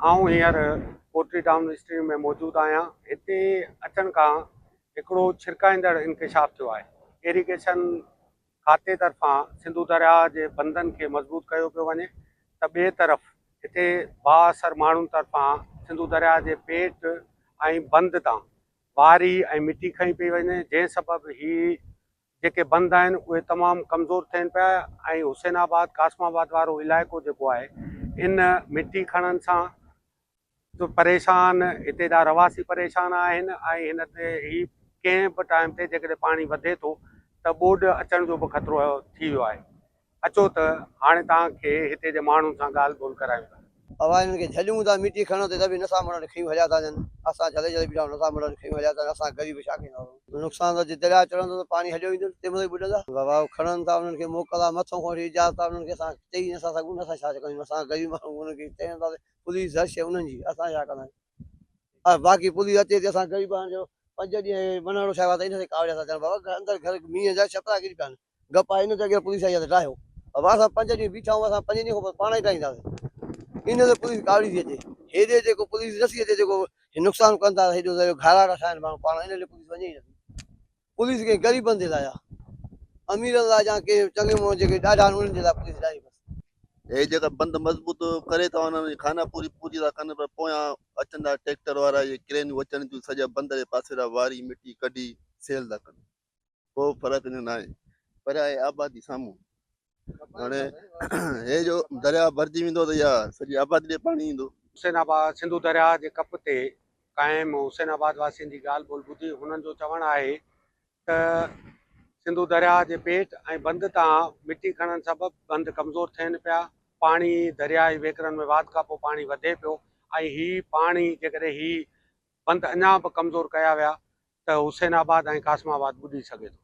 आऊं हींअर pottery town stream में मौजूदु आहियां। हिते अचण खां हिकिड़ो छिरकाईंदड़ इंकशाफ थियो आहे। इरिगेशन खाते तरफ़ां सिंधु दरिया जे बंदनि खे मज़बूत कयो पियो वञे, त ॿिए तरफ़ हिते बाअसर माण्हुनि तरफ़ां सिंधु दरिया जे पेट ऐं बंद तां वारी ऐं मिटी खई पई वञे, जंहिं सबबु ही जेके बंद आहिनि उहे तमामु कमज़ोर थियनि पिया ऐं हुसैनाबाद कासमाबाद वारो इलाइक़ो जेको आहे इन मिटी खणण सां जो परेशान, हिते जा रवासी परेशान आहिनि ऐं हिन ते ही कंहिं बि टाइम ते जेकॾहिं पाणी वधे थो त ॿोॾ अचण जो बि ख़तरो थी वियो आहे। अचो त हाणे तव्हांखे हिते जे माण्हुनि सां ॻाल्हि ॿोल करायूं था। आवाज़ इनके झलियूं था मिट्टी खणो ते तभी नशा मरण खई हलिया था जन असा जले जले बिना नशा मरण खई हलिया था। असा गरीब छा कयूं? नुक़सान तो दरिया चढ़ंदो तो पानी हलियो ईंदो ते मथे बुॾंदा बाबा खणन था उन्हनि खे मोकला मथों खों इजाज़त आहे उन्हनि खे असां चई नथा सघूं। असां छा कयूं? असां गरीब माण्हू उन्हनि खे चयूं था पुलिस हश उन्हनि जी, असां छा कंदा? बाक़ी पुलिस अचे थी, असां ग़रीबान जो 5 ॾींहं बनाड़ो छा आहे त इन ते कावड़िया था थियनि बाबा अंदरि घर मींहं जा छपरा किरी पिया आहिनि। गप आहे इन ते अॻे पुलिस आई आहे त ठाहियो। बाबा असां 5 ॾींहं बीठा आहियूं, असां 5 ॾींहं खां पोइ पाण ई ठाहींदासीं। इन ते पुलिस कावड़ी थी अचे। हेॾे जेको पुलिस नथी अचे, जेको नुक़सान कनि था हेॾो घारा था ठाहिनि माण्हू, पाण इन लाइ पुलिस वञे ई नथी। पुलिस के ग़रीबनि जे लाइ आहे, अमीरनि लाइ या के चङे माण्हू जेके ॾाढा आहिनि उन्हनि जे लाइ पुलिस ॾाढी बस। हे जेका बंद मज़बूत करे था वञनि, खाना पूरी था कनि, पर पोयां अचनि था ट्रैक्टर वारा, ये क्रेनूं अचनि थियूं, सॼा बंद जे पासे था वारी मिटी कढी सेल था कनि। को फ़र्क़ु न आहे, पर आहे आबादी साम्हूं। हाणे हे जो दरिया भरिजी वेंदो त इहा सॼी आबादी ॾे पाणी ईंदो। हुसैनाबाद सिंधु दरिया जे कप ते क़ाइमु हुसैनाबाद वासियुनि जी ॻाल्हि ॿोल ॿुधी हुननि जो चवणु आहे त सिंधु दरिया जे पेट ऐं बंद तां मिटी खणण सबबु बंद कमज़ोर थियनि पिया। पाणी दरियाई वेकरनि में वाध खां पोइ पाणी वधे पियो ऐं ही पाणी जेकॾहिं ही बंद अञा बि कमज़ोर कया विया त हुसैनाबाद ऐं कासमाबाद ॿुॾी सघे थो।